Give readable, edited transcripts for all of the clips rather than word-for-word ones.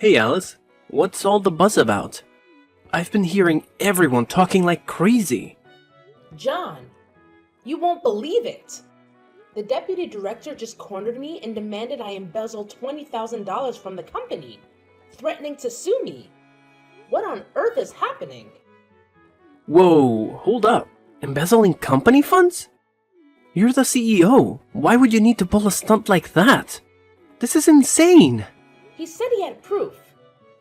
Hey Alice, what's all the buzz about? I've been hearing everyone talking like crazy. John, you won't believe it. The deputy director just cornered me and demanded I embezzle $20,000 from the company, threatening to sue me. What on earth is happening? Whoa, hold up. Embezzling company funds? You're the CEO. Why would you need to pull a stunt like that? This is insane. He said he had proof,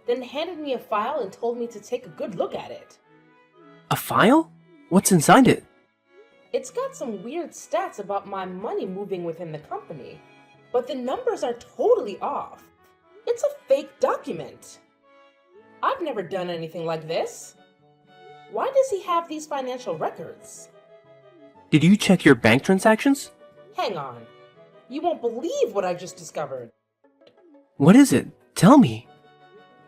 then handed me a file and told me to take a good look at it. A file? What's inside it? It's got some weird stats about my money moving within the company, but the numbers are totally off. It's a fake document. I've never done anything like this. Why does he have these financial records? Did you check your bank transactions? Hang on. You won't believe what I just discovered. What is it? Tell me.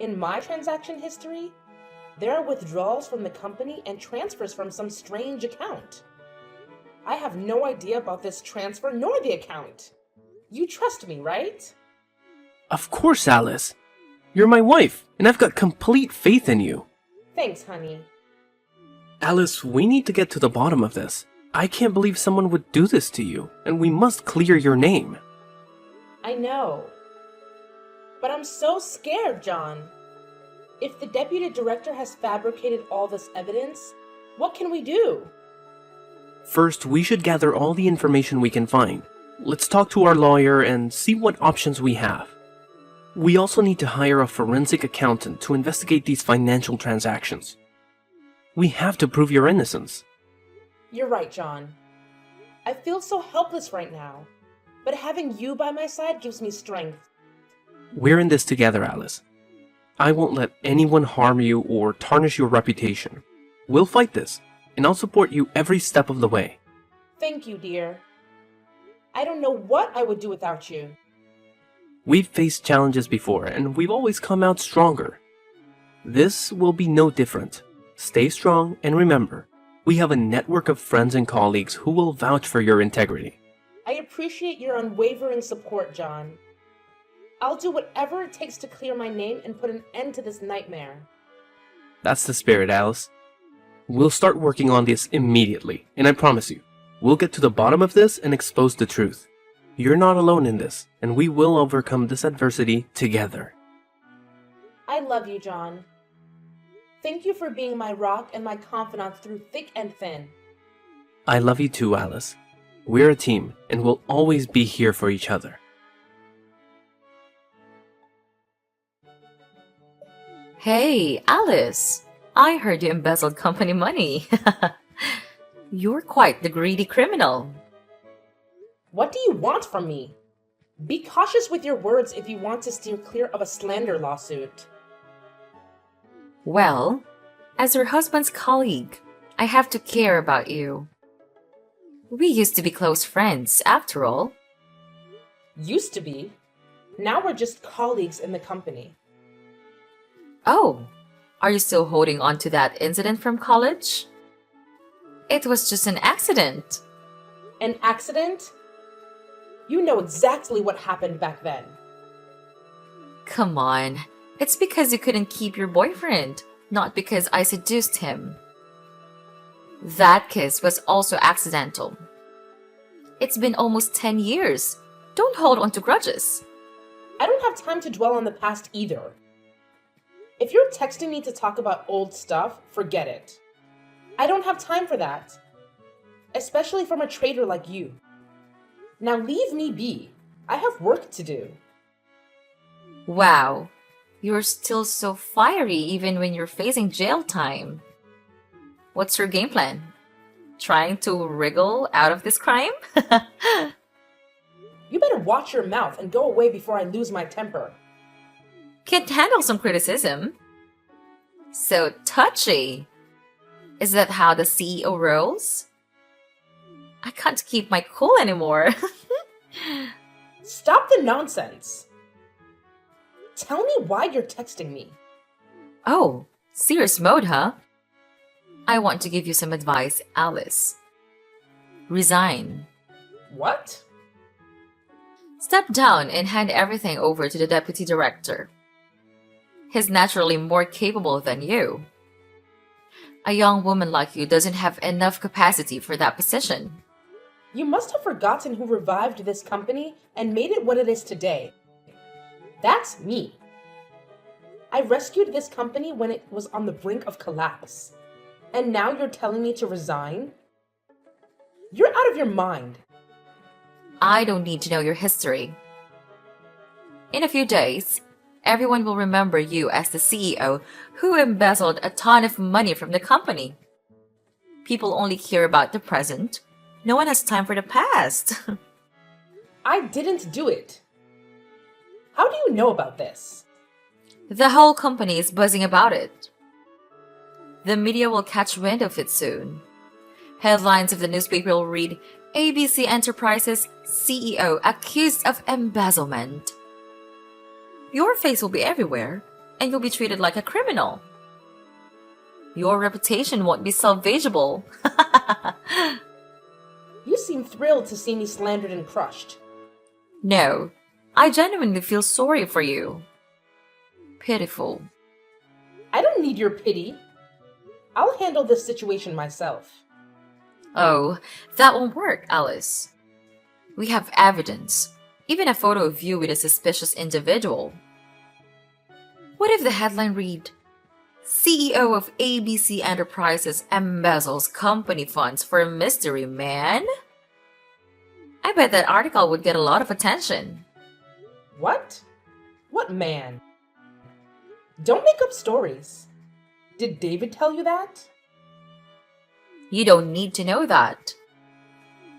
In my transaction history, there are withdrawals from the company and transfers from some strange account. I have no idea about this transfer nor the account. You trust me, right? Of course, Alice. You're my wife, and I've got complete faith in you. Thanks, honey. Alice, we need to get to the bottom of this. I can't believe someone would do this to you, and we must clear your name. I know. But I'm so scared, John. If the deputy director has fabricated all this evidence, what can we do? First, we should gather all the information we can find. Let's talk to our lawyer and see what options we have. We also need to hire a forensic accountant to investigate these financial transactions. We have to prove your innocence. You're right, John. I feel so helpless right now, but having you by my side gives me strength. We're in this together, Alice. I won't let anyone harm you or tarnish your reputation. We'll fight this, and I'll support you every step of the way. Thank you, dear. I don't know what I would do without you. We've faced challenges before, and we've always come out stronger. This will be no different. Stay strong, and remember, we have a network of friends and colleagues who will vouch for your integrity. I appreciate your unwavering support, John. I'll do whatever it takes to clear my name and put an end to this nightmare. That's the spirit, Alice. We'll start working on this immediately, and I promise you, we'll get to the bottom of this and expose the truth. You're not alone in this, and we will overcome this adversity together. I love you, John. Thank you for being my rock and my confidant through thick and thin. I love you too, Alice. We're a team, and we'll always be here for each other. Hey, Alice! I heard you embezzled company money. You're quite the greedy criminal. What do you want from me? Be cautious with your words if you want to steer clear of a slander lawsuit. Well, as your husband's colleague, I have to care about you. We used to be close friends, after all. Used to be. Now we're just colleagues in the company. Oh, are you still holding on to that incident from college? It was just an accident. An accident? You know exactly what happened back then. Come on, it's because you couldn't keep your boyfriend, not because I seduced him. That kiss was also accidental. It's been almost 10 years. Don't hold on to grudges. I don't have time to dwell on the past either. If you're texting me to talk about old stuff, forget it. I don't have time for that. Especially from a traitor like you. Now leave me be. I have work to do. Wow, you're still so fiery even when you're facing jail time. What's your game plan? Trying to wriggle out of this crime? You better watch your mouth and go away before I lose my temper. Can't handle some criticism. So touchy. Is that how the CEO rolls? I can't keep my cool anymore. Stop the nonsense. Tell me why you're texting me. Oh, serious mode, huh? I want to give you some advice, Alice. Resign. What? Step down and hand everything over to the deputy director. He's naturally more capable than you. A young woman like you doesn't have enough capacity for that position. You must have forgotten who revived this company and made it what it is today. That's me. I rescued this company when it was on the brink of collapse. And now you're telling me to resign? You're out of your mind. I don't need to know your history. In a few days, everyone will remember you as the CEO who embezzled a ton of money from the company. People only care about the present. No one has time for the past. I didn't do it. How do you know about this? The whole company is buzzing about it. The media will catch wind of it soon. Headlines of the newspaper will read, ABC Enterprises CEO accused of embezzlement. Your face will be everywhere, and you'll be treated like a criminal. Your reputation won't be salvageable. You seem thrilled to see me slandered and crushed. No, I genuinely feel sorry for you. Pitiful. I don't need your pity. I'll handle this situation myself. Oh, that won't work, Alice. We have evidence, even a photo of you with a suspicious individual. What if the headline read, CEO of ABC Enterprises embezzles company funds for a mystery man? I bet that article would get a lot of attention. What? What man? Don't make up stories. Did David tell you that? You don't need to know that.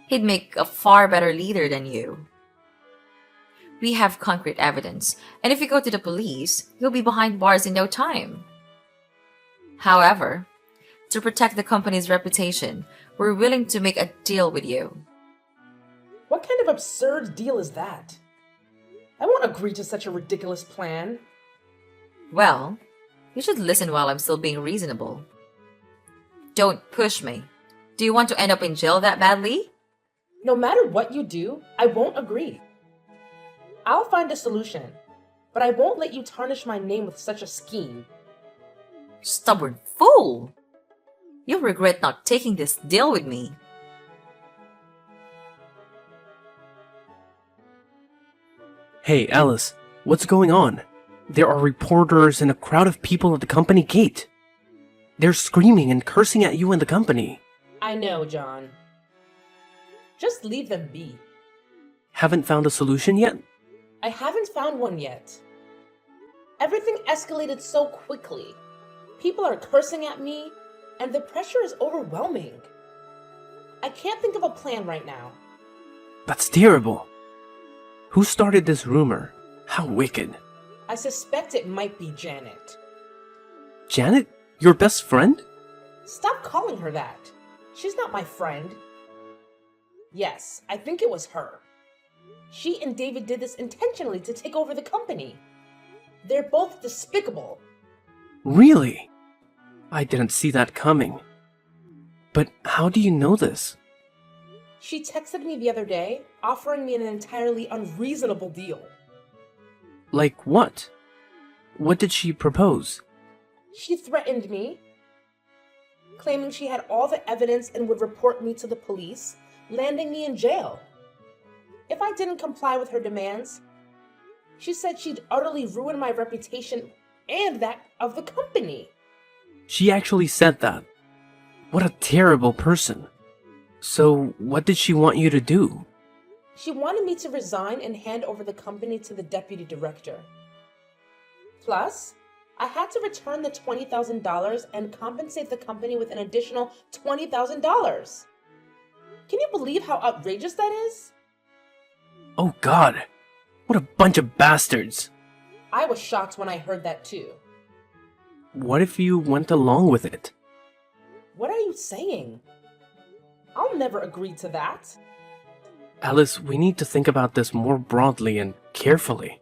He'd make a far better leader than you. We have concrete evidence, and if you go to the police, you'll be behind bars in no time. However, to protect the company's reputation, we're willing to make a deal with you. What kind of absurd deal is that? I won't agree to such a ridiculous plan. Well, you should listen while I'm still being reasonable. Don't push me. Do you want to end up in jail that badly? No matter what you do, I won't agree. I'll find a solution, but I won't let you tarnish my name with such a scheme. Stubborn fool! You'll regret not taking this deal with me. Hey, Alice, what's going on? There are reporters and a crowd of people at the company gate. They're screaming and cursing at you and the company. I know, John. Just leave them be. Haven't found a solution yet? I haven't found one yet. Everything escalated so quickly. People are cursing at me, and the pressure is overwhelming. I can't think of a plan right now. That's terrible. Who started this rumor? How wicked. I suspect it might be Janet. Janet? Your best friend? Stop calling her that. She's not my friend. Yes, I think it was her. She and David did this intentionally to take over the company. They're both despicable. Really? I didn't see that coming. But how do you know this? She texted me the other day, offering me an entirely unreasonable deal. Like what? What did she propose? She threatened me, claiming she had all the evidence and would report me to the police, landing me in jail. If I didn't comply with her demands, she said she'd utterly ruin my reputation and that of the company. She actually said that. What a terrible person. So, what did she want you to do? She wanted me to resign and hand over the company to the deputy director. Plus, I had to return the $20,000 and compensate the company with an additional $20,000. Can you believe how outrageous that is? Oh God, what a bunch of bastards. I was shocked when I heard that too. What if you went along with it? What are you saying? I'll never agree to that. Alice, we need to think about this more broadly and carefully.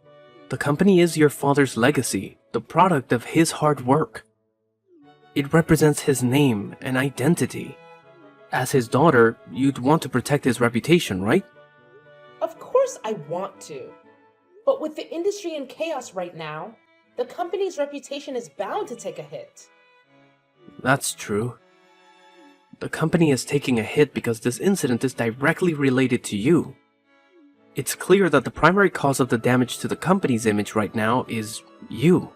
The company is your father's legacy, the product of his hard work. It represents his name and identity. As his daughter, you'd want to protect his reputation, right? Of course I want to. But with the industry in chaos right now, The company's reputation is bound to take a hit. That's true. The company is taking a hit because this incident is directly related to you. It's clear that the primary cause of the damage to the company's image right now is you.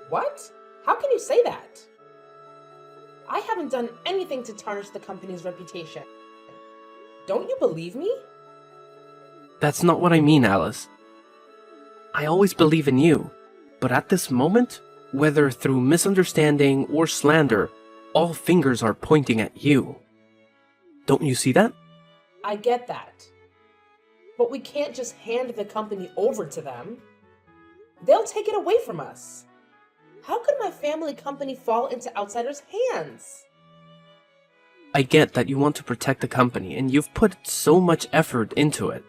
What? How can you say that? I haven't done anything to tarnish the company's reputation. Don't you believe me? That's not what I mean, Alice. I always believe in you, but at this moment, whether through misunderstanding or slander, all fingers are pointing at you. Don't you see that? I get that. But we can't just hand the company over to them. They'll take it away from us. How could my family company fall into outsiders' hands? I get that you want to protect the company and you've put so much effort into it.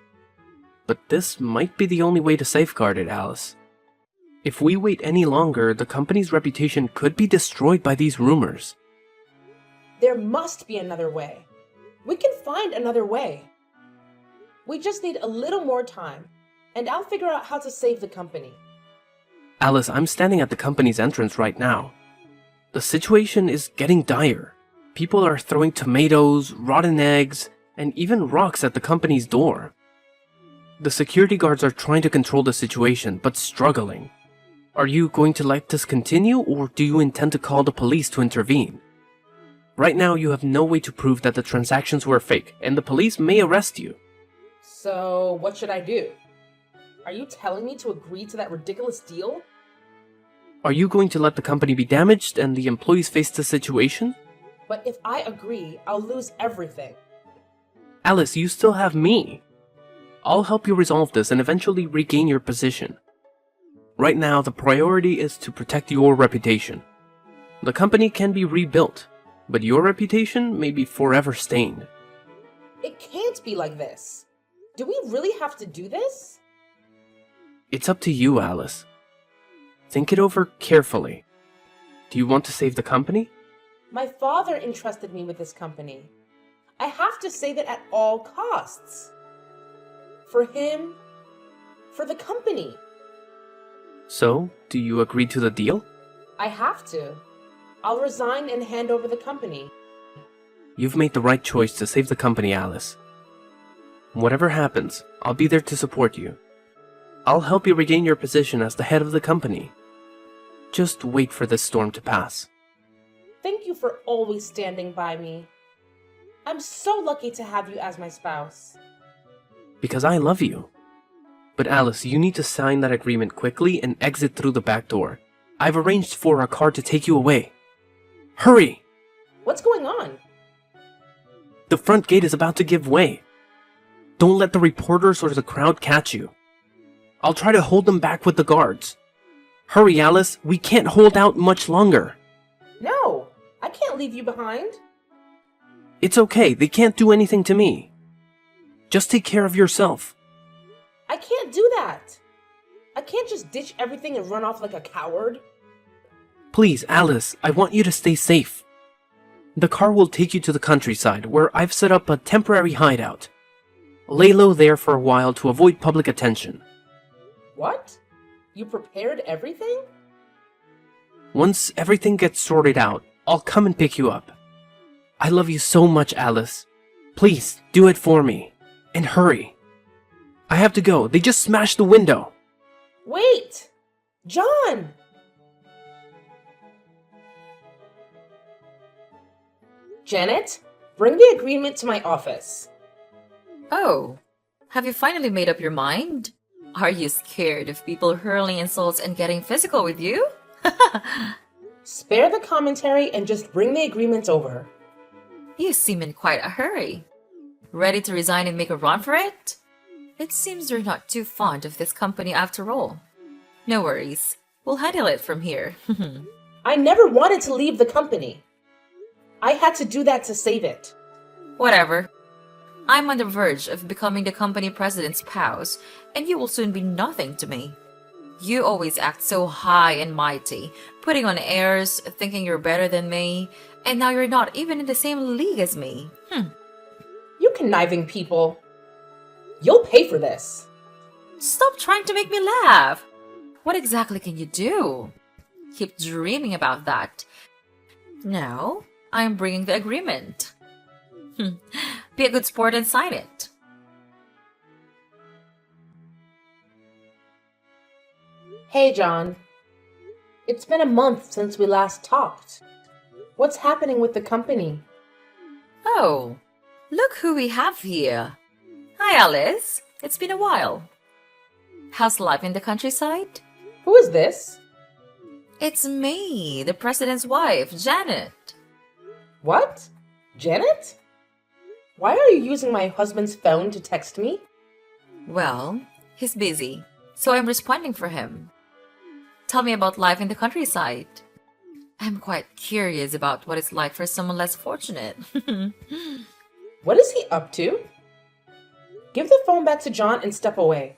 But this might be the only way to safeguard it, Alice. If we wait any longer, the company's reputation could be destroyed by these rumors. There must be another way. We can find another way. We just need a little more time, and I'll figure out how to save the company. Alice, I'm standing at the company's entrance right now. The situation is getting dire. People are throwing tomatoes, rotten eggs, and even rocks at the company's door. The security guards are trying to control the situation, but struggling. Are you going to let this continue, or do you intend to call the police to intervene? Right now, you have no way to prove that the transactions were fake, and the police may arrest you. So, what should I do? Are you telling me to agree to that ridiculous deal? Are you going to let the company be damaged and the employees face the situation? But if I agree, I'll lose everything. Alice, you still have me. I'll help you resolve this and eventually regain your position. Right now, the priority is to protect your reputation. The company can be rebuilt, but your reputation may be forever stained. It can't be like this. Do we really have to do this? It's up to you, Alice. Think it over carefully. Do you want to save the company? My father entrusted me with this company. I have to save it at all costs. For him, for the company. So, do you agree to the deal? I have to. I'll resign and hand over the company. You've made the right choice to save the company, Alice. Whatever happens, I'll be there to support you. I'll help you regain your position as the head of the company. Just wait for this storm to pass. Thank you for always standing by me. I'm so lucky to have you as my spouse. Because I love you. But Alice, you need to sign that agreement quickly and exit through the back door. I've arranged for a car to take you away. Hurry! What's going on? The front gate is about to give way. Don't let the reporters or the crowd catch you. I'll try to hold them back with the guards. Hurry, Alice, we can't hold out much longer. No, I can't leave you behind. It's okay, they can't do anything to me. Just take care of yourself. I can't do that. I can't just ditch everything and run off like a coward. Please, Alice, I want you to stay safe. The car will take you to the countryside, where I've set up a temporary hideout. Lay low there for a while to avoid public attention. What? You prepared everything? Once everything gets sorted out, I'll come and pick you up. I love you so much, Alice. Please, do it for me. And hurry. I have to go. They just smashed the window. Wait! John! Janet, bring the agreement to my office. Oh, have you finally made up your mind? Are you scared of people hurling insults and getting physical with you? Spare the commentary and just bring the agreement over. You seem in quite a hurry. Ready to resign and make a run for it? It seems you're not too fond of this company after all. No worries. We'll handle it from here. I never wanted to leave the company. I had to do that to save it. Whatever. I'm on the verge of becoming the company president's spouse, and you will soon be nothing to me. You always act so high and mighty, putting on airs, thinking you're better than me, and now you're not even in the same league as me. You conniving people. You'll pay for this. Stop trying to make me laugh. What exactly can you do? Keep dreaming about that. Now, I'm bringing the agreement. Be a good sport and sign it. Hey, John. It's been a month since we last talked. What's happening with the company? Oh, look who we have here. Hi, Alice. It's been a while. How's life in the countryside? Who is this? It's me, the president's wife, Janet. What? Janet? Why are you using my husband's phone to text me? Well, he's busy, so I'm responding for him. Tell me about life in the countryside. I'm quite curious about what it's like for someone less fortunate. What is he up to? Give the phone back to John and step away.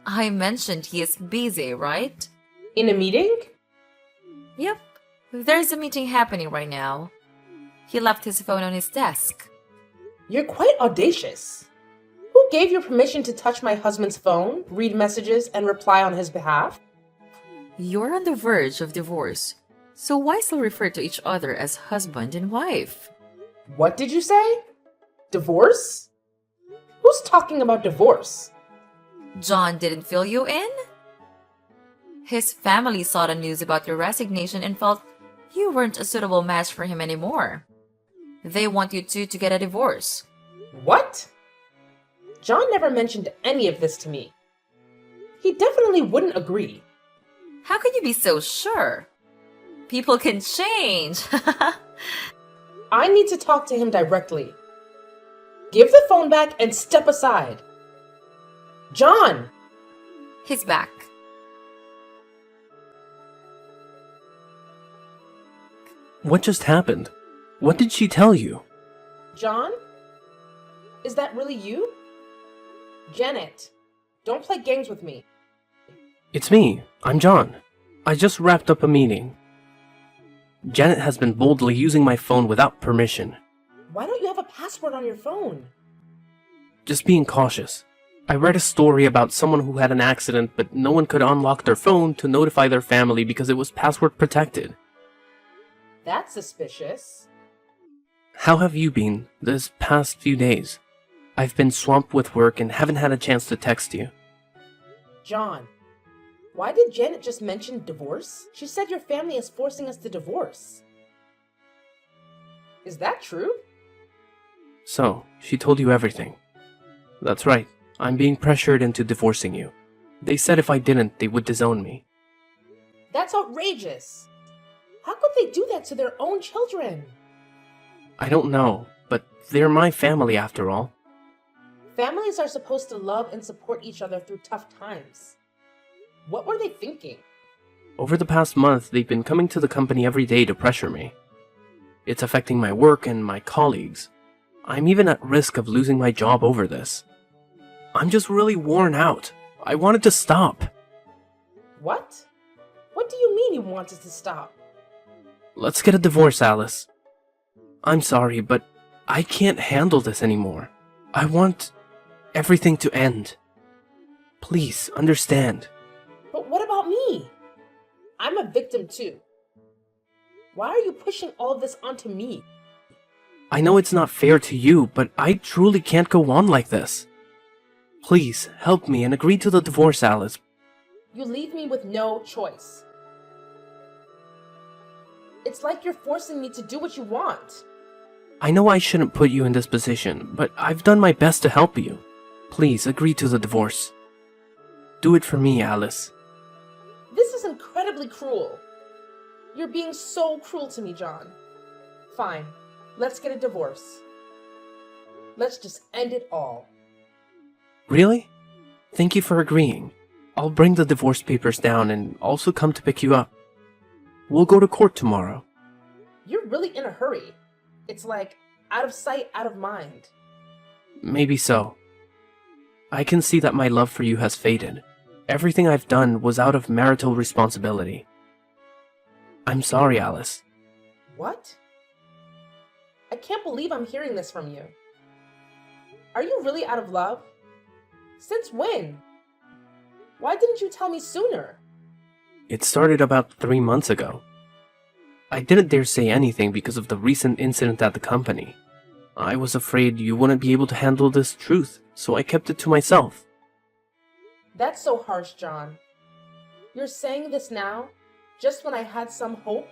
I mentioned he is busy, right? In a meeting? Yep, there's a meeting happening right now. He left his phone on his desk. You're quite audacious. Who gave you permission to touch my husband's phone, read messages, and reply on his behalf? You're on the verge of divorce, so why still refer to each other as husband and wife? What did you say? Divorce? Who's talking about divorce? John didn't fill you in? His family saw the news about your resignation and felt you weren't a suitable match for him anymore. They want you two to get a divorce. What? John never mentioned any of this to me. He definitely wouldn't agree. How can you be so sure? People can change. I need to talk to him directly. Give the phone back and step aside. John! He's back. What just happened? What did she tell you? John? Is that really you? Janet, don't play games with me. It's me. I'm John. I just wrapped up a meeting. Janet has been boldly using my phone without permission. Why don't you have a password on your phone? Just being cautious. I read a story about someone who had an accident, but no one could unlock their phone to notify their family because it was password protected. That's suspicious. How have you been this past few days? I've been swamped with work and haven't had a chance to text you. John, why did Janet just mention divorce? She said your family is forcing us to divorce. Is that true? So, she told you everything. That's right. I'm being pressured into divorcing you. They said if I didn't, they would disown me. That's outrageous. How could they do that to their own children? I don't know, but they're my family after all. Families are supposed to love and support each other through tough times. What were they thinking? Over the past month, they've been coming to the company every day to pressure me. It's affecting my work and my colleagues. I'm even at risk of losing my job over this. I'm just really worn out. I wanted to stop. What? What do you mean you wanted to stop? Let's get a divorce, Alice. I'm sorry, but I can't handle this anymore. I want everything to end. Please, understand. But what about me? I'm a victim too. Why are you pushing all of this onto me? I know it's not fair to you, but I truly can't go on like this. Please, help me and agree to the divorce, Alice. You leave me with no choice. It's like you're forcing me to do what you want. I know I shouldn't put you in this position, but I've done my best to help you. Please, agree to the divorce. Do it for me, Alice. This is incredibly cruel. You're being so cruel to me, John. Fine, let's get a divorce. Let's just end it all. Really? Thank you for agreeing. I'll bring the divorce papers down and also come to pick you up. We'll go to court tomorrow. You're really in a hurry. It's like out of sight, out of mind. Maybe so. I can see that my love for you has faded. Everything I've done was out of marital responsibility. I'm sorry, Alice. What? I can't believe I'm hearing this from you. Are you really out of love? Since when? Why didn't you tell me sooner? It started about 3 months ago. I didn't dare say anything because of the recent incident at the company. I was afraid you wouldn't be able to handle this truth, so I kept it to myself. That's so harsh, John. You're saying this now, just when I had some hope?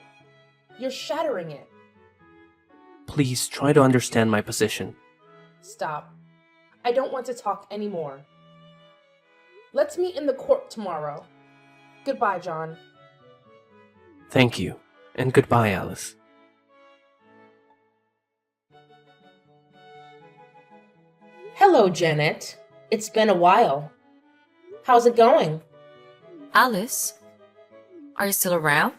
You're shattering it. Please try to understand my position. Stop. I don't want to talk anymore. Let's meet in the court tomorrow. Goodbye, John. Thank you, and goodbye, Alice. Hello, Janet. It's been a while. How's it going? Alice, are you still around?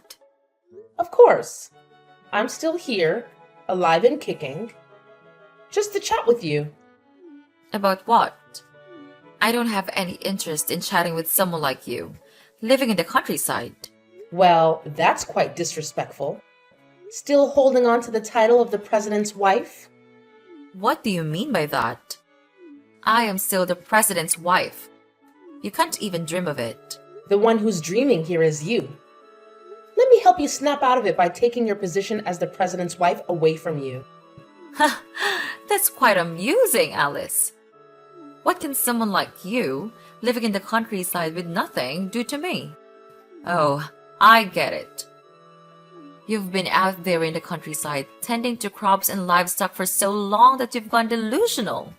Of course. I'm still here, alive and kicking. Just to chat with you. About what? I don't have any interest in chatting with someone like you, living in the countryside. Well, that's quite disrespectful. Still holding on to the title of the president's wife? What do you mean by that? I am still the president's wife. You can't even dream of it. The one who's dreaming here is you. Let me help you snap out of it by taking your position as the president's wife away from you. That's quite amusing, Alice. What can someone like you, living in the countryside with nothing, do to me? Oh, I get it. You've been out there in the countryside tending to crops and livestock for so long that you've gone delusional.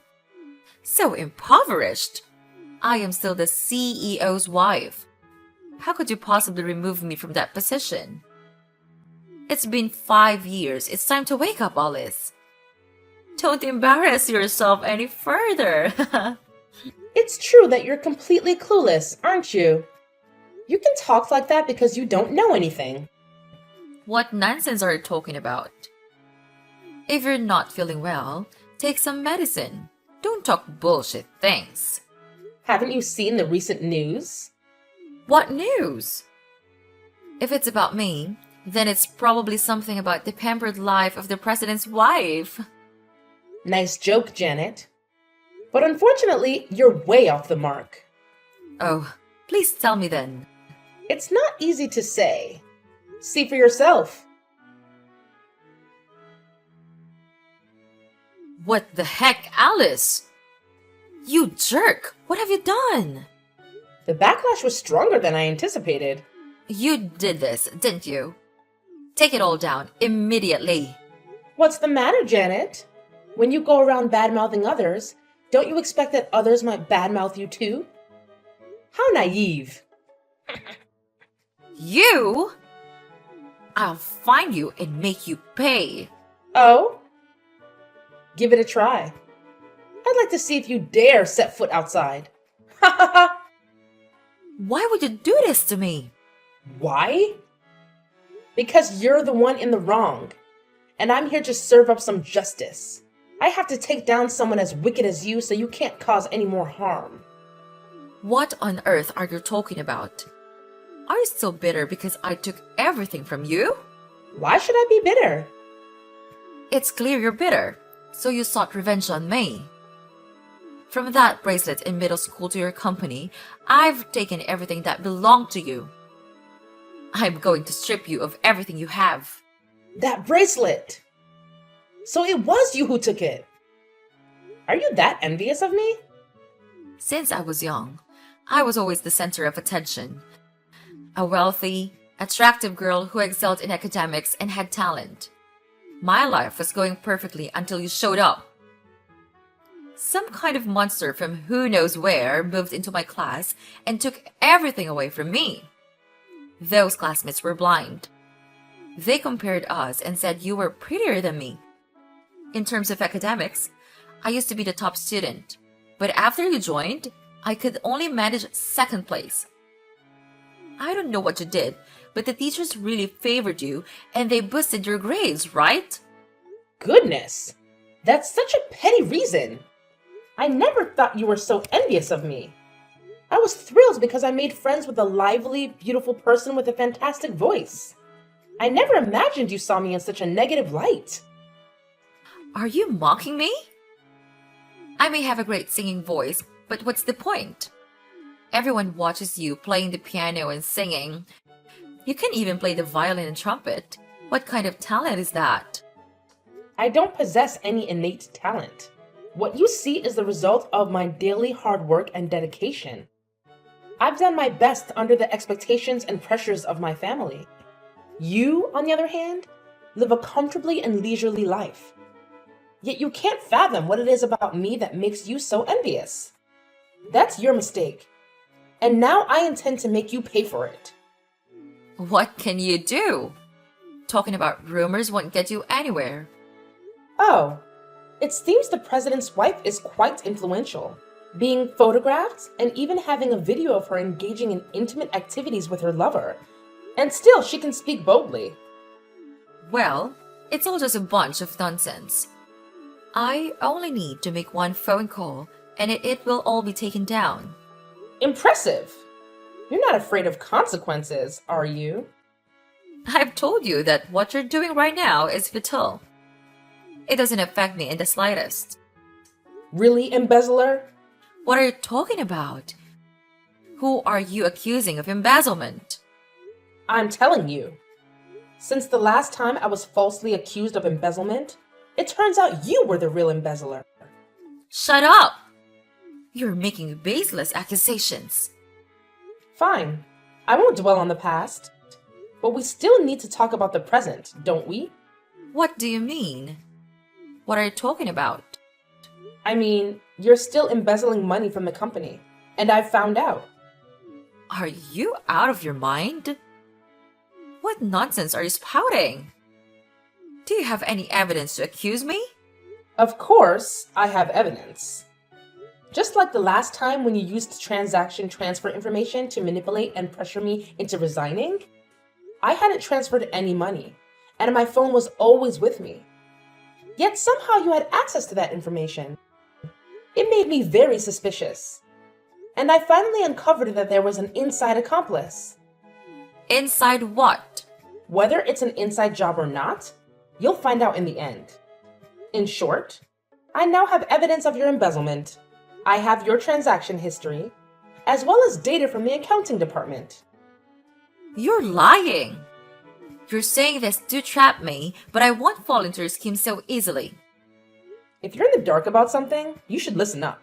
So impoverished. I am still the CEO's wife. How could you possibly remove me from that position? It's been 5 years. It's time to wake up, Alice. Don't embarrass yourself any further. It's true that you're completely clueless, aren't you? You can talk like that because you don't know anything. What nonsense are you talking about? If you're not feeling well, take some medicine. Don't talk bullshit things. Haven't you seen the recent news? What news? If it's about me, then it's probably something about the pampered life of the president's wife. Nice joke, Janet. But unfortunately, you're way off the mark. Oh, please tell me then. It's not easy to say. See for yourself. What the heck, Alice? You jerk! What have you done? The backlash was stronger than I anticipated. You did this, didn't you? Take it all down, immediately. What's the matter, Janet? When you go around bad-mouthing others, don't you expect that others might badmouth you too? How naive. You? I'll find you and make you pay. Oh? Give it a try. I'd like to see if you dare set foot outside. Ha ha ha! Why would you do this to me? Why? Because you're the one in the wrong, and I'm here to serve up some justice. I have to take down someone as wicked as you so you can't cause any more harm. What on earth are you talking about? Are you still bitter because I took everything from you? Why should I be bitter? It's clear you're bitter, so you sought revenge on me. From that bracelet in middle school to your company, I've taken everything that belonged to you. I'm going to strip you of everything you have. That bracelet! So it was you who took it. Are you that envious of me? Since I was young, I was always the center of attention. A wealthy, attractive girl who excelled in academics and had talent. My life was going perfectly until you showed up. Some kind of monster from who knows where moved into my class and took everything away from me. Those classmates were blind. They compared us and said you were prettier than me. In terms of academics, I used to be the top student, but after you joined, I could only manage second place. I don't know what you did, but the teachers really favored you and they boosted your grades, right? Goodness! That's such a petty reason. I never thought you were so envious of me. I was thrilled because I made friends with a lively, beautiful person with a fantastic voice. I never imagined you saw me in such a negative light. Are you mocking me? I may have a great singing voice, but what's the point? Everyone watches you playing the piano and singing. You can even play the violin and trumpet. What kind of talent is that? I don't possess any innate talent. What you see is the result of my daily hard work and dedication. I've done my best under the expectations and pressures of my family. You, on the other hand, live a comfortably and leisurely life. Yet you can't fathom what it is about me that makes you so envious. That's your mistake. And now I intend to make you pay for it. What can you do? Talking about rumors won't get you anywhere. Oh, it seems the president's wife is quite influential, being photographed and even having a video of her engaging in intimate activities with her lover. And still, she can speak boldly. Well, it's all just a bunch of nonsense. I only need to make one phone call and it will all be taken down. Impressive! You're not afraid of consequences, are you? I've told you that what you're doing right now is futile. It doesn't affect me in the slightest. Really, embezzler? What are you talking about? Who are you accusing of embezzlement? I'm telling you. Since the last time I was falsely accused of embezzlement, it turns out you were the real embezzler. Shut up! You're making baseless accusations. Fine. I won't dwell on the past. But we still need to talk about the present, don't we? What do you mean? What are you talking about? I mean, you're still embezzling money from the company, and I've found out. Are you out of your mind? What nonsense are you spouting? Do you have any evidence to accuse me? Of course, I have evidence. Just like the last time when you used transaction transfer information to manipulate and pressure me into resigning, I hadn't transferred any money, and my phone was always with me. Yet somehow you had access to that information. It made me very suspicious. And I finally uncovered that there was an inside accomplice. Inside what? Whether it's an inside job or not, you'll find out in the end. In short, I now have evidence of your embezzlement. I have your transaction history, as well as data from the accounting department. You're lying. You're saying this to trap me, but I won't fall into your scheme so easily. If you're in the dark about something, you should listen up.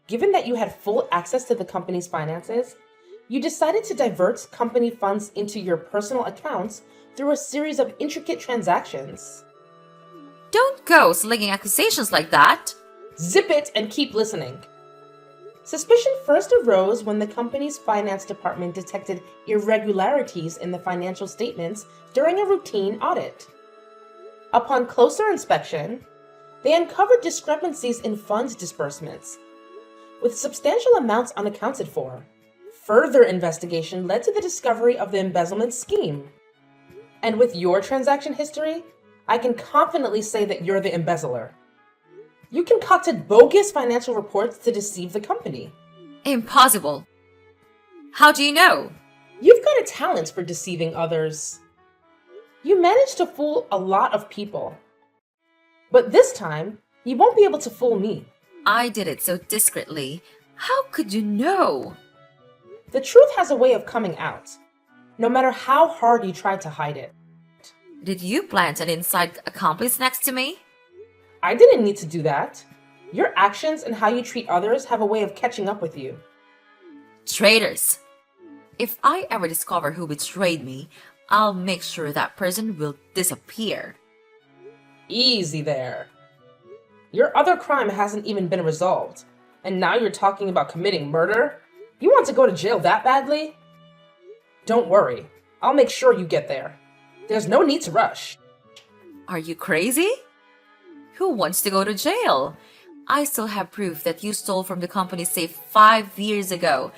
Given that you had full access to the company's finances, you decided to divert company funds into your personal accounts through a series of intricate transactions. Don't go slinging accusations like that. Zip it and keep listening. Suspicion first arose when the company's finance department detected irregularities in the financial statements during a routine audit. Upon closer inspection, they uncovered discrepancies in funds disbursements, with substantial amounts unaccounted for. Further investigation led to the discovery of the embezzlement scheme. And with your transaction history, I can confidently say that you're the embezzler. You concocted bogus financial reports to deceive the company. Impossible. How do you know? You've got a talent for deceiving others. You managed to fool a lot of people. But this time, you won't be able to fool me. I did it so discreetly. How could you know? The truth has a way of coming out, no matter how hard you try to hide it. Did you plant an inside accomplice next to me? I didn't need to do that. Your actions and how you treat others have a way of catching up with you. Traitors! If I ever discover who betrayed me, I'll make sure that person will disappear. Easy there. Your other crime hasn't even been resolved, and now you're talking about committing murder? You want to go to jail that badly? Don't worry, I'll make sure you get there. There's no need to rush. Are you crazy? Who wants to go to jail? I still have proof that you stole from the company's safe 5 years ago.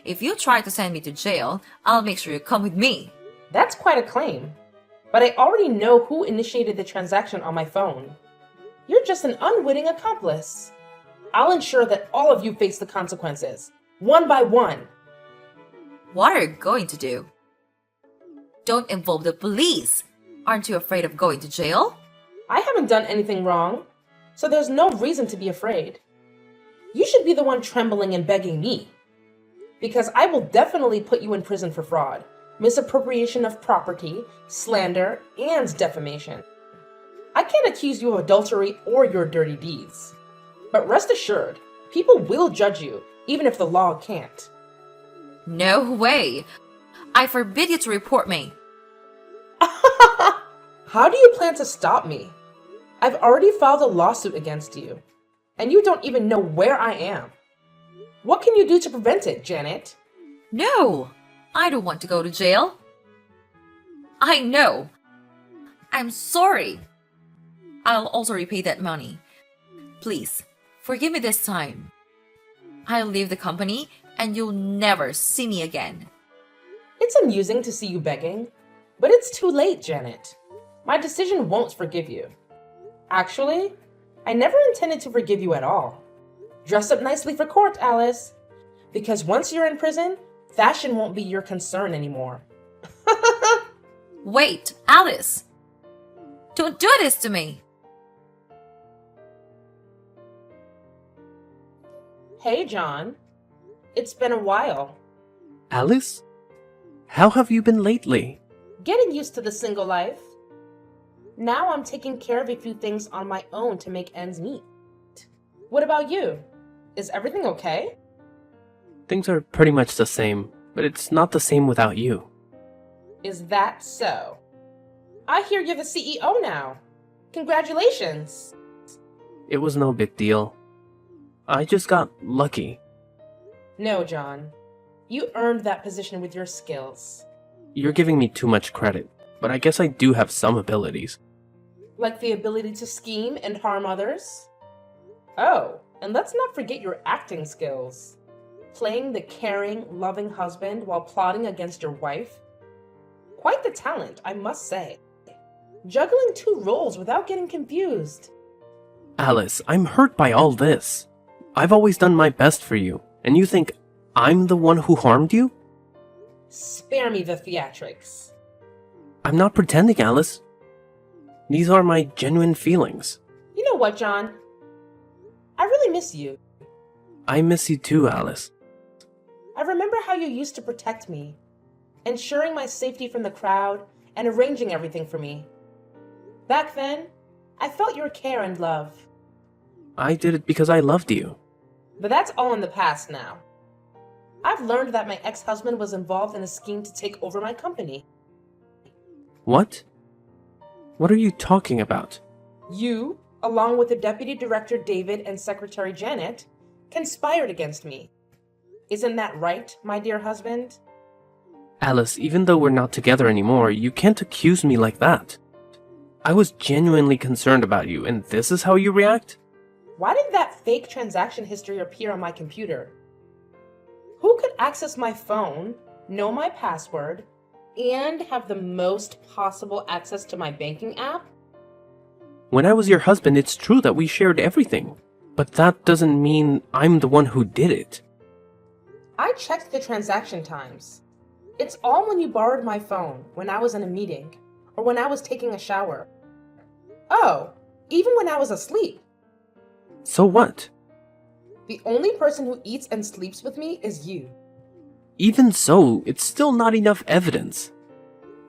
If you try to send me to jail, I'll make sure you come with me. That's quite a claim. But I already know who initiated the transaction on my phone. You're just an unwitting accomplice. I'll ensure that all of you face the consequences, one by one. What are you going to do? Don't involve the police. Aren't you afraid of going to jail? I haven't done anything wrong, so there's no reason to be afraid. You should be the one trembling and begging me, because I will definitely put you in prison for fraud, misappropriation of property, slander, and defamation. I can't accuse you of adultery or your dirty deeds. But rest assured, people will judge you, even if the law can't. No way! I forbid you to report me. How do you plan to stop me? I've already filed a lawsuit against you, and you don't even know where I am. What can you do to prevent it, Janet? No! I don't want to go to jail. I know. I'm sorry. I'll also repay that money. Please, forgive me this time. I'll leave the company and you'll never see me again. It's amusing to see you begging, but it's too late, Janet. My decision won't forgive you. Actually, I never intended to forgive you at all. Dress up nicely for court, Alice. Because once you're in prison, fashion won't be your concern anymore. Wait, Alice! Don't do this to me! Hey, John. It's been a while. Alice? How have you been lately? Getting used to the single life. Now I'm taking care of a few things on my own to make ends meet. What about you? Is everything okay? Things are pretty much the same, but it's not the same without you. Is that so? I hear you're the CEO now. Congratulations. It was no big deal. I just got lucky. No, John. You earned that position with your skills. You're giving me too much credit, but I guess I do have some abilities. Like the ability to scheme and harm others? Oh, and let's not forget your acting skills. Playing the caring, loving husband while plotting against your wife. Quite the talent, I must say. Juggling two roles without getting confused. Alice, I'm hurt by all this. I've always done my best for you, and you think I'm the one who harmed you? Spare me the theatrics. I'm not pretending, Alice. These are my genuine feelings. You know what, John? I really miss you. I miss you too, Alice. I remember how you used to protect me, ensuring my safety from the crowd and arranging everything for me. Back then, I felt your care and love. I did it because I loved you. But that's all in the past now. I've learned that my ex-husband was involved in a scheme to take over my company. What? What are you talking about? You, along with the Deputy Director David and Secretary Janet, conspired against me. Isn't that right, my dear husband? Alice, even though we're not together anymore, you can't accuse me like that. I was genuinely concerned about you, and this is how you react? Why did that fake transaction history appear on my computer? Who could access my phone, know my password, and have the most possible access to my banking app? When I was your husband, it's true that we shared everything. But that doesn't mean I'm the one who did it. I checked the transaction times. It's all when you borrowed my phone, when I was in a meeting, or when I was taking a shower. Oh, even when I was asleep. So what? The only person who eats and sleeps with me is you. Even so, it's still not enough evidence.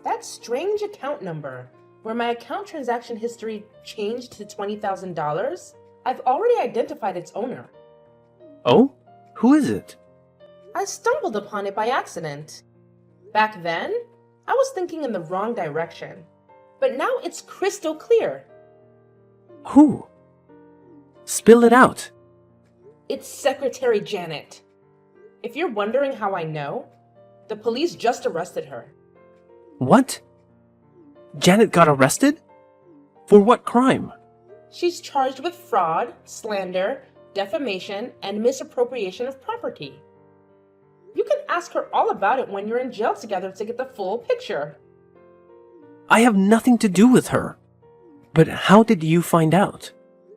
That strange account number, where my account transaction history changed to $20,000, I've already identified its owner. Oh? Who is it? I stumbled upon it by accident. Back then, I was thinking in the wrong direction. But now it's crystal clear. Who? Spill it out. It's Secretary Janet. If you're wondering how I know, the police just arrested her. What? Janet got arrested? For what crime? She's charged with fraud, slander, defamation, and misappropriation of property. You can ask her all about it when you're in jail together to get the full picture. I have nothing to do with her. But how did you find out?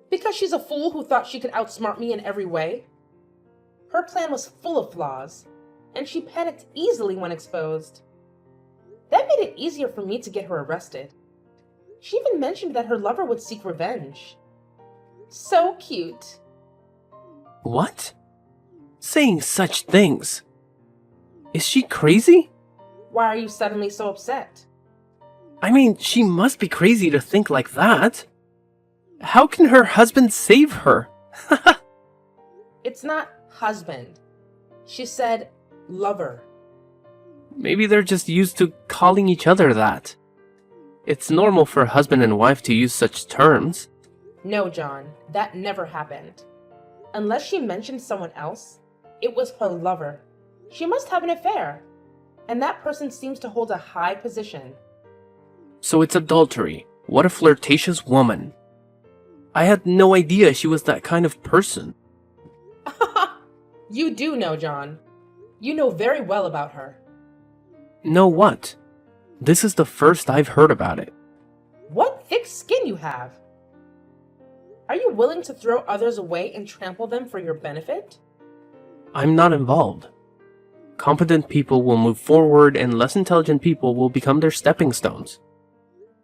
Because she's a fool who thought she could outsmart me in every way. Her plan was full of flaws, and she panicked easily when exposed. That made it easier for me to get her arrested. She even mentioned that her lover would seek revenge. So cute. What? Saying such things. Is she crazy? Why are you suddenly so upset? I mean, she must be crazy to think like that. How can her husband save her? It's not husband. She said lover. Maybe they're just used to calling each other that. It's normal for a husband and wife to use such terms. No, John, that never happened. Unless she mentioned someone else, it was her lover. She must have an affair, and that person seems to hold a high position. So it's adultery. What a flirtatious woman. I had no idea she was that kind of person. You do know, John. You know very well about her. Know what? This is the first I've heard about it. What thick skin you have! Are you willing to throw others away and trample them for your benefit? I'm not involved. Competent people will move forward and less intelligent people will become their stepping stones.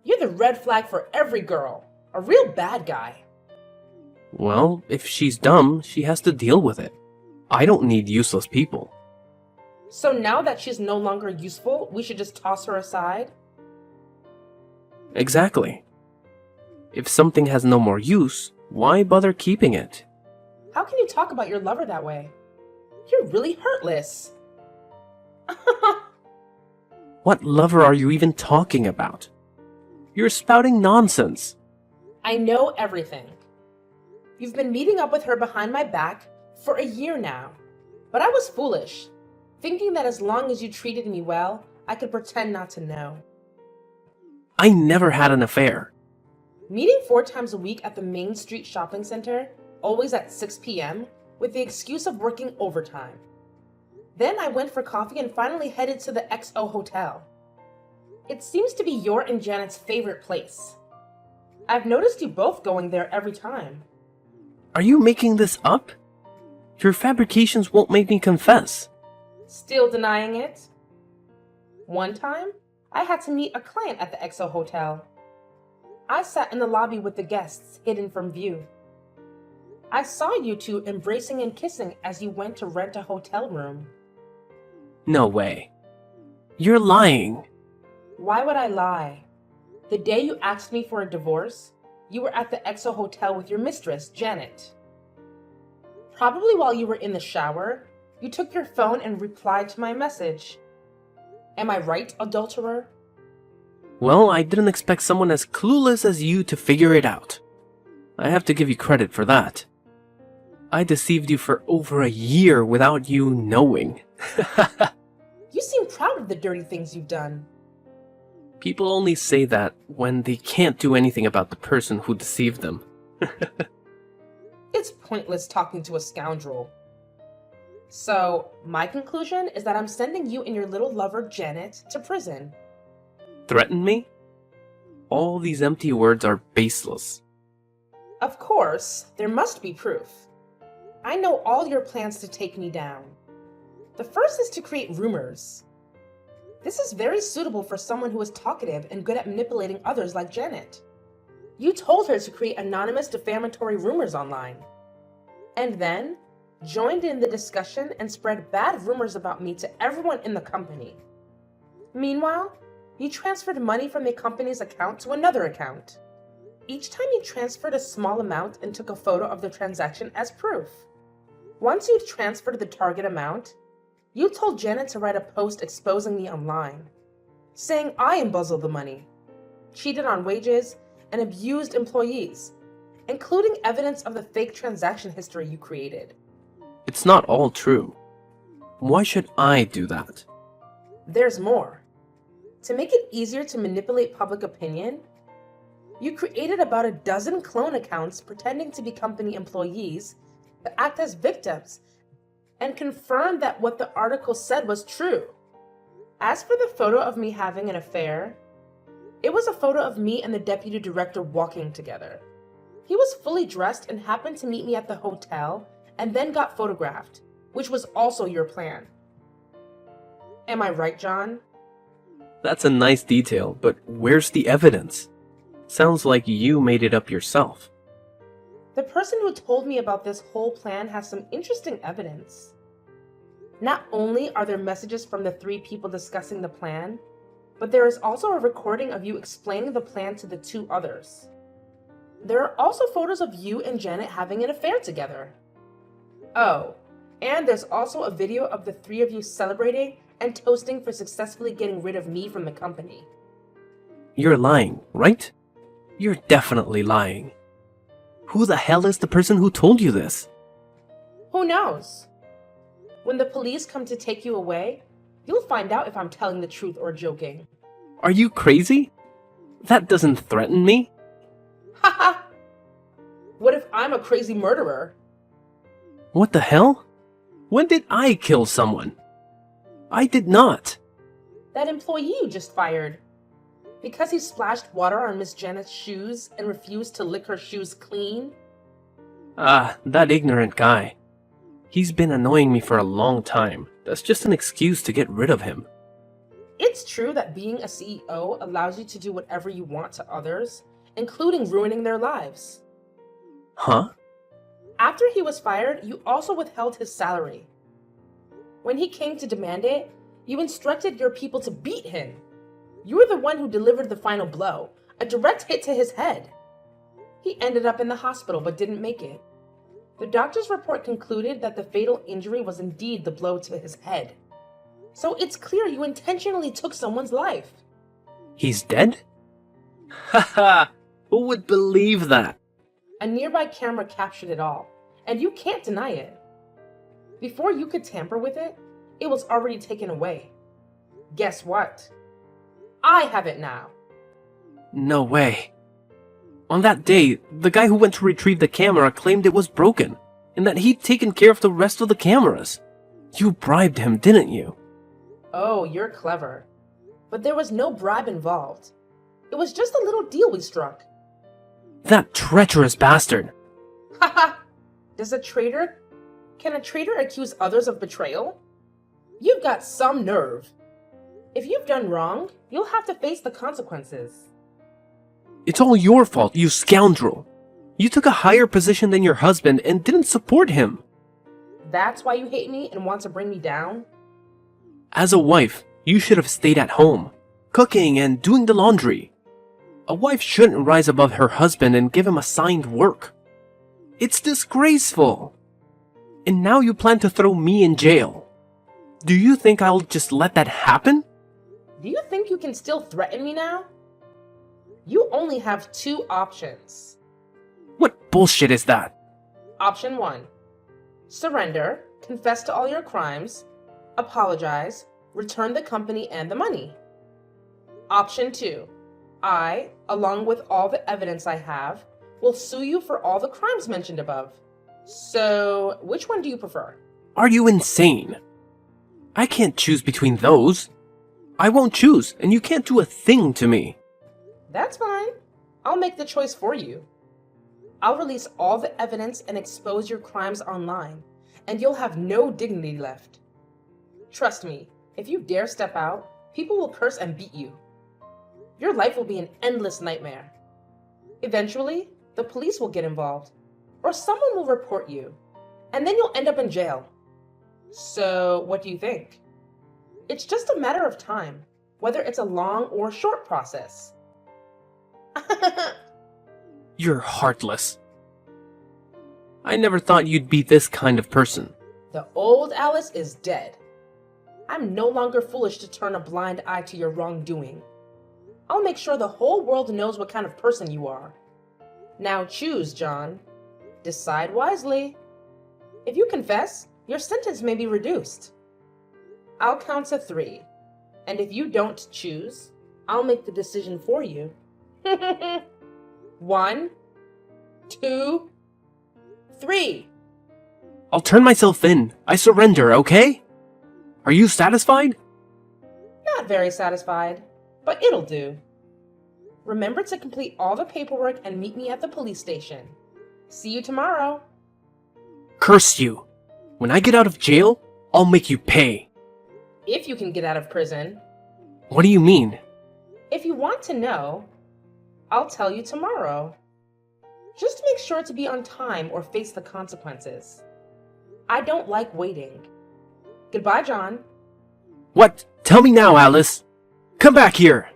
You're the red flag for every girl. A real bad guy. Well, if she's dumb, she has to deal with it. I don't need useless people. So now that she's no longer useful, we should just toss her aside? Exactly. If something has no more use, why bother keeping it? How can you talk about your lover that way? You're really heartless. What lover are you even talking about? You're spouting nonsense. I know everything. You've been meeting up with her behind my back for a year now. But I was foolish, thinking that as long as you treated me well, I could pretend not to know. I never had an affair. Meeting 4 times a week at the Main Street Shopping Center, always at 6 p.m., with the excuse of working overtime. Then I went for coffee and finally headed to the XO Hotel. It seems to be your and Janet's favorite place. I've noticed you both going there every time. Are you making this up? Your fabrications won't make me confess. Still denying it? One time, I had to meet a client at the XO Hotel. I sat in the lobby with the guests, hidden from view. I saw you two embracing and kissing as you went to rent a hotel room. No way. You're lying. Why would I lie? The day you asked me for a divorce, you were at the XO Hotel with your mistress, Janet. Probably while you were in the shower, you took your phone and replied to my message. Am I right, adulterer? Well, I didn't expect someone as clueless as you to figure it out. I have to give you credit for that. I deceived you for over a year without you knowing. You seem proud of the dirty things you've done. People only say that when they can't do anything about the person who deceived them. It's pointless talking to a scoundrel. So, my conclusion is that I'm sending you and your little lover, Janet, to prison. Threaten me? All these empty words are baseless. Of course, there must be proof. I know all your plans to take me down. The first is to create rumors. This is very suitable for someone who is talkative and good at manipulating others like Janet. You told her to create anonymous defamatory rumors online. And then, joined in the discussion and spread bad rumors about me to everyone in the company. Meanwhile, you transferred money from the company's account to another account. Each time you transferred a small amount and took a photo of the transaction as proof. Once you'd transferred the target amount, you told Janet to write a post exposing me online, saying I embezzled the money, cheated on wages, and abused employees, including evidence of the fake transaction history you created. It's not all true. Why should I do that? There's more. To make it easier to manipulate public opinion, you created about a dozen clone accounts pretending to be company employees that act as victims and confirmed that what the article said was true. As for the photo of me having an affair, it was a photo of me and the deputy director walking together. He was fully dressed and happened to meet me at the hotel and then got photographed, which was also your plan. Am I right, John? That's a nice detail, but where's the evidence? Sounds like you made it up yourself. The person who told me about this whole plan has some interesting evidence. Not only are there messages from the three people discussing the plan, but there is also a recording of you explaining the plan to the two others. There are also photos of you and Janet having an affair together. Oh, and there's also a video of the three of you celebrating and toasting for successfully getting rid of me from the company. You're lying, right? You're definitely lying. Who the hell is the person who told you this? Who knows? When the police come to take you away, you'll find out if I'm telling the truth or joking. Are you crazy? That doesn't threaten me. Haha! What if I'm a crazy murderer? What the hell? When did I kill someone? I did not. That employee you just fired. Because he splashed water on Miss Janet's shoes and refused to lick her shoes clean? That ignorant guy. He's been annoying me for a long time. That's just an excuse to get rid of him. It's true that being a CEO allows you to do whatever you want to others, including ruining their lives. Huh? After he was fired, you also withheld his salary. When he came to demand it, you instructed your people to beat him. You were the one who delivered the final blow, a direct hit to his head. He ended up in the hospital but didn't make it. The doctor's report concluded that the fatal injury was indeed the blow to his head. So it's clear you intentionally took someone's life. He's dead? Haha, who would believe that? A nearby camera captured it all, and you can't deny it. Before you could tamper with it, it was already taken away. Guess what? I have it now. No way. On that day, the guy who went to retrieve the camera claimed it was broken, and that he'd taken care of the rest of the cameras. You bribed him, didn't you? Oh, you're clever. But there was no bribe involved. It was just a little deal we struck. That treacherous bastard. Haha! Can a traitor accuse others of betrayal? You've got some nerve. If you've done wrong, you'll have to face the consequences. It's all your fault, you scoundrel. You took a higher position than your husband and didn't support him. That's why you hate me and want to bring me down? As a wife, you should have stayed at home, cooking and doing the laundry. A wife shouldn't rise above her husband and give him assigned work. It's disgraceful. And now you plan to throw me in jail. Do you think I'll just let that happen? Do you think you can still threaten me now? You only have two options. What bullshit is that? Option 1. Surrender, confess to all your crimes, apologize, return the company and the money. Option 2. I, along with all the evidence I have, will sue you for all the crimes mentioned above. So, which one do you prefer? Are you insane? I can't choose between those. I won't choose, and you can't do a thing to me. That's fine. I'll make the choice for you. I'll release all the evidence and expose your crimes online, and you'll have no dignity left. Trust me, if you dare step out, people will curse and beat you. Your life will be an endless nightmare. Eventually, the police will get involved, or someone will report you, and then you'll end up in jail. So, what do you think? It's just a matter of time, whether it's a long or short process. You're heartless. I never thought you'd be this kind of person. The old Alice is dead. I'm no longer foolish to turn a blind eye to your wrongdoing. I'll make sure the whole world knows what kind of person you are. Now choose, John. Decide wisely. If you confess, your sentence may be reduced. I'll count to 3, and if you don't choose, I'll make the decision for you. 1, 2, 3. I'll turn myself in. I surrender, okay? Are you satisfied? Not very satisfied, but it'll do. Remember to complete all the paperwork and meet me at the police station. See you tomorrow. Curse you. When I get out of jail, I'll make you pay. If you can get out of prison. What do you mean? If you want to know, I'll tell you tomorrow. Just make sure to be on time or face the consequences. I don't like waiting. Goodbye, John. What? Tell me now, Alice! Come back here!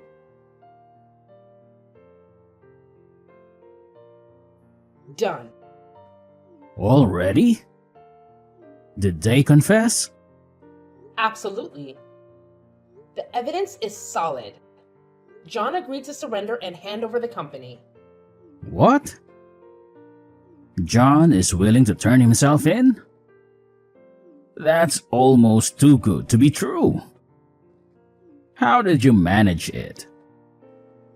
Done. Already? Did they confess? Absolutely. The evidence is solid. John agreed to surrender and hand over the company. What? John is willing to turn himself in? That's almost too good to be true. How did you manage it?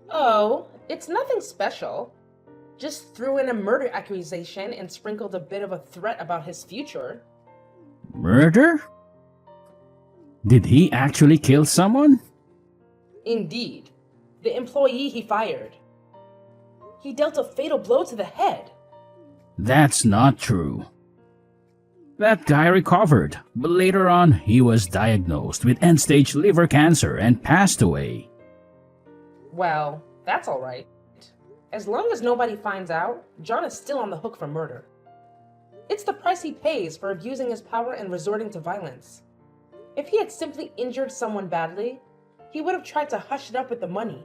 Oh, it's nothing special. Just threw in a murder accusation and sprinkled a bit of a threat about his future. Murder? Did he actually kill someone? Indeed, the employee he fired. He dealt a fatal blow to the head. That's not true. That guy recovered, but later on he was diagnosed with end-stage liver cancer and passed away. Well, that's all right. As long as nobody finds out, John is still on the hook for murder. It's the price he pays for abusing his power and resorting to violence. If he had simply injured someone badly, he would have tried to hush it up with the money.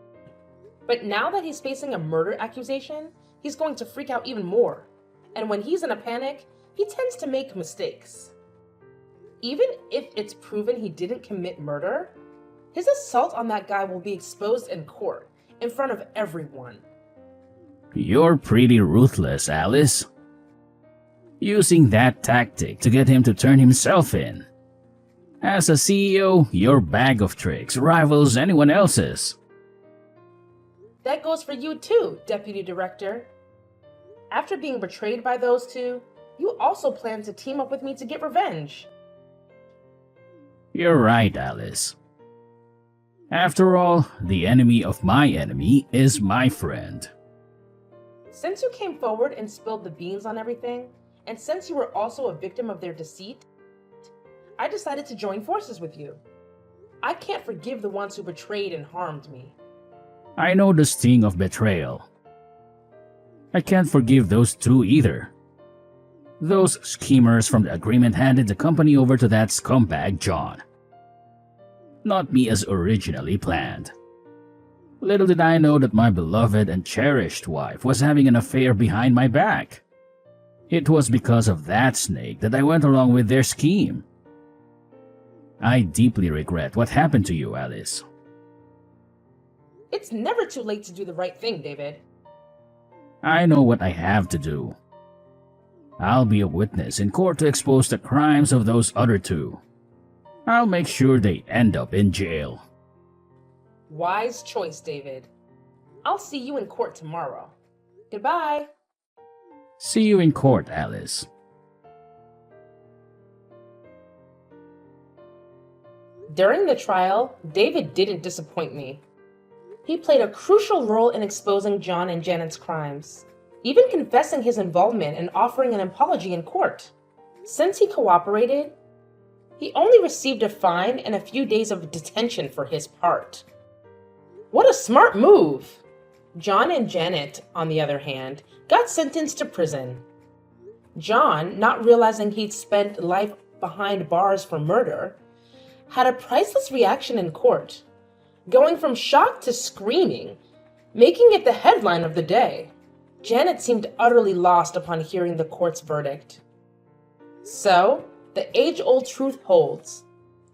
But now that he's facing a murder accusation, he's going to freak out even more. And when he's in a panic, he tends to make mistakes. Even if it's proven he didn't commit murder, his assault on that guy will be exposed in court, in front of everyone. You're pretty ruthless, Alice. Using that tactic to get him to turn himself in. As a CEO, your bag of tricks rivals anyone else's. That goes for you too, Deputy Director. After being betrayed by those two, you also plan to team up with me to get revenge. You're right, Alice. After all, the enemy of my enemy is my friend. Since you came forward and spilled the beans on everything, and since you were also a victim of their deceit, I decided to join forces with you. I can't forgive the ones who betrayed and harmed me. I know the sting of betrayal. I can't forgive those two either. Those schemers from the agreement handed the company over to that scumbag John. Not me as originally planned. Little did I know that my beloved and cherished wife was having an affair behind my back. It was because of that snake that I went along with their scheme. I deeply regret what happened to you, Alice. It's never too late to do the right thing, David. I know what I have to do. I'll be a witness in court to expose the crimes of those other two. I'll make sure they end up in jail. Wise choice, David. I'll see you in court tomorrow. Goodbye. See you in court, Alice. During the trial, David didn't disappoint me. He played a crucial role in exposing John and Janet's crimes, even confessing his involvement and offering an apology in court. Since he cooperated, he only received a fine and a few days of detention for his part. What a smart move! John and Janet, on the other hand, got sentenced to prison. John, not realizing he'd spent life behind bars for murder, had a priceless reaction in court, going from shock to screaming, making it the headline of the day. Janet seemed utterly lost upon hearing the court's verdict. So, the age-old truth holds.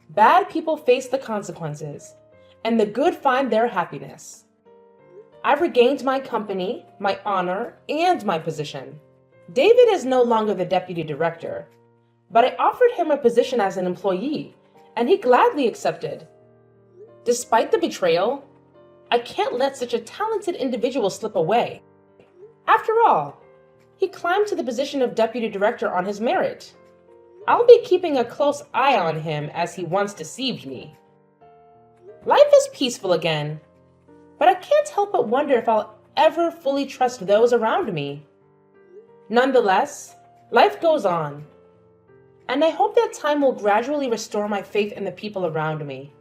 Bad people face the consequences, and the good find their happiness. I've regained my company, my honor, and my position. David is no longer the deputy director, but I offered him a position as an employee, and he gladly accepted. Despite the betrayal, I can't let such a talented individual slip away. After all, he climbed to the position of deputy director on his merit. I'll be keeping a close eye on him as he once deceived me. Life is peaceful again, but I can't help but wonder if I'll ever fully trust those around me. Nonetheless, life goes on, and I hope that time will gradually restore my faith in the people around me.